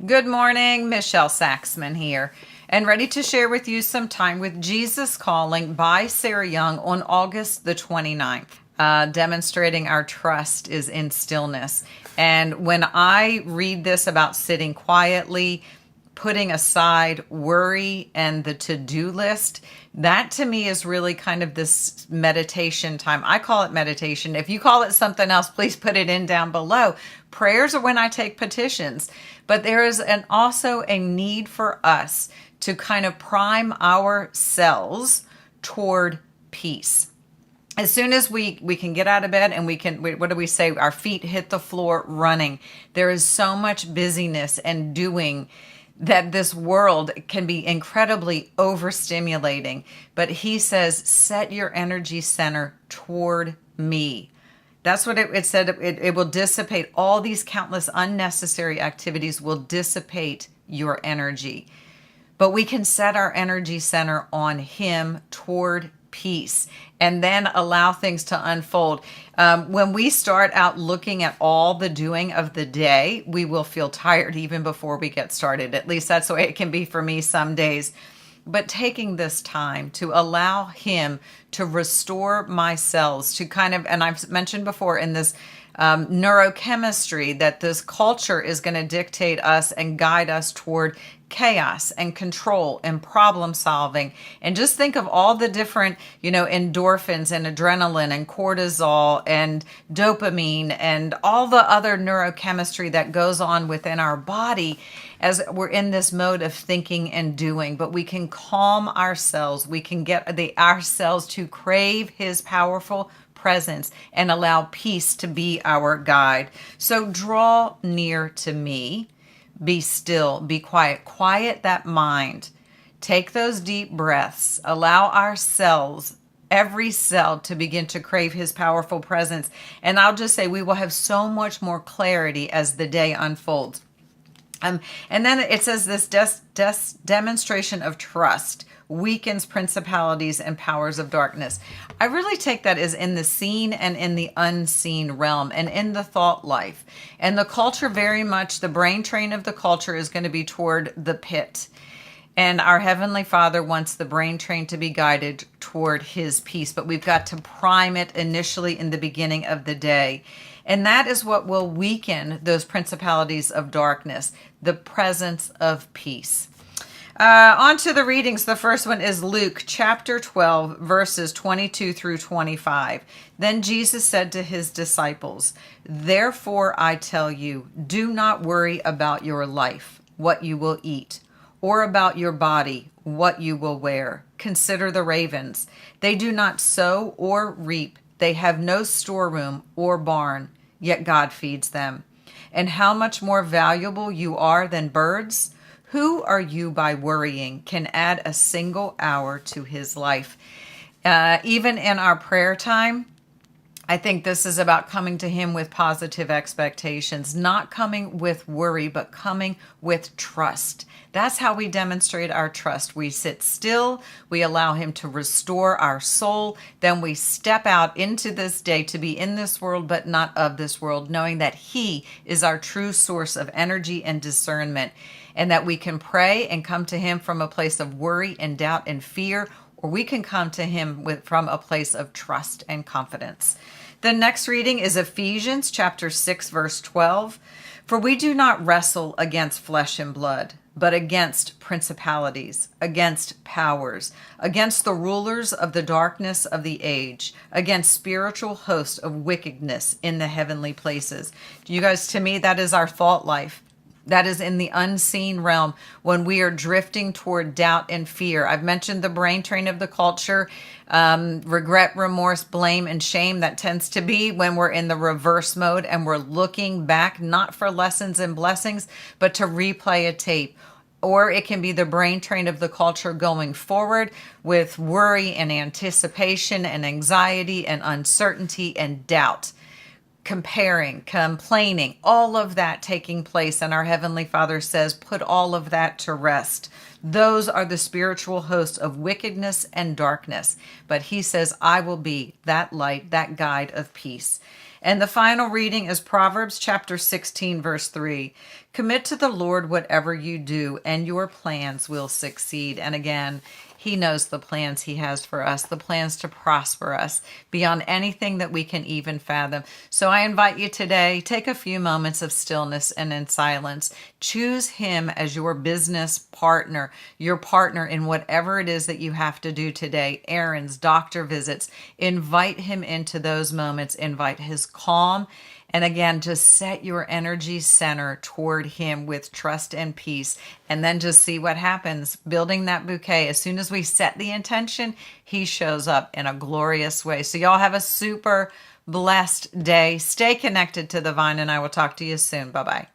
Good morning, Michelle Saxman here, and ready to share with you some time with Jesus Calling by Sarah Young on August the 29th. Demonstrating our trust is in stillness. And when I read this about sitting quietly, putting aside worry and the to-do list, that to me is really kind of this meditation time. I call it meditation. If you call it something else, please put it in down below. Prayers are when I take petitions, but there is also a need for us to kind of prime ourselves toward peace. As soon as we can get out of bed and what do we say? Our feet hit the floor running. There is so much busyness and doing that this world can be incredibly overstimulating. But he says, set your energy center toward me. That's what it said. It will dissipate. All these countless unnecessary activities will dissipate your energy. But we can set our energy center on him toward peace and then allow things to unfold. When we start out looking at all the doing of the day, we will feel tired even before we get started. At least that's the way it can be for me some days. But taking this time to allow him to restore my cells, to kind of, and I've mentioned before in this neurochemistry that this culture is going to dictate us and guide us toward chaos and control and problem solving. And just think of all the different, endorphins and adrenaline and cortisol and dopamine and all the other neurochemistry that goes on within our body as we're in this mode of thinking and doing. But we can calm ourselves. We can get ourselves to crave his powerful presence and allow peace to be our guide. So draw near to me. Be still, be quiet, quiet that mind. Take those deep breaths. Allow our cells, every cell, to begin to crave his powerful presence. And I'll just say we will have so much more clarity as the day unfolds. And then it says this demonstration of trust weakens principalities and powers of darkness. I really take that as in the seen and in the unseen realm and in the thought life. And the culture very much, the brain train of the culture is going to be toward the pit. And our Heavenly Father wants the brain train to be guided toward his peace. But we've got to prime it initially in the beginning of the day. And that is what will weaken those principalities of darkness, the presence of peace. On to the readings. The first one is Luke chapter 12, verses 22 through 25. Then Jesus said to his disciples, "Therefore I tell you, do not worry about your life, what you will eat, or about your body, what you will wear. Consider the ravens. They do not sow or reap. They have no storeroom or barn, yet God feeds them. And how much more valuable you are than birds? Who are you by worrying can add a single hour to his life?" Even in our prayer time, I think this is about coming to him with positive expectations, not coming with worry, but coming with trust. That's how we demonstrate our trust. We sit still, we allow him to restore our soul, then we step out into this day to be in this world, but not of this world, knowing that he is our true source of energy and discernment, and that we can pray and come to him from a place of worry and doubt and fear, or we can come to him from a place of trust and confidence. The next reading is Ephesians chapter 6, verse 12. "For we do not wrestle against flesh and blood, but against principalities, against powers, against the rulers of the darkness of the age, against spiritual hosts of wickedness in the heavenly places." You guys, to me, that is our thought life. That is in the unseen realm when we are drifting toward doubt and fear. I've mentioned the brain train of the culture, regret, remorse, blame, and shame. That tends to be when we're in the reverse mode and we're looking back, not for lessons and blessings, but to replay a tape. Or it can be the brain train of the culture going forward with worry and anticipation and anxiety and uncertainty and doubt. Comparing, complaining, all of that taking place. And our Heavenly Father says, put all of that to rest. Those are the spiritual hosts of wickedness and darkness. But he says, I will be that light, that guide of peace. And the final reading is Proverbs chapter 16, verse 3. Commit to the Lord whatever you do, and your plans will succeed. And again, He knows the plans He has for us, the plans to prosper us beyond anything that we can even fathom. So I invite you today, take a few moments of stillness and in silence. Choose Him as your business partner, your partner in whatever it is that you have to do today, errands, doctor visits. Invite Him into those moments. Invite His calm. And again, just set your energy center toward Him with trust and peace. And then just see what happens. Building that bouquet. As soon as we set the intention, He shows up in a glorious way. So y'all have a super blessed day. Stay connected to the vine, and I will talk to you soon. Bye-bye.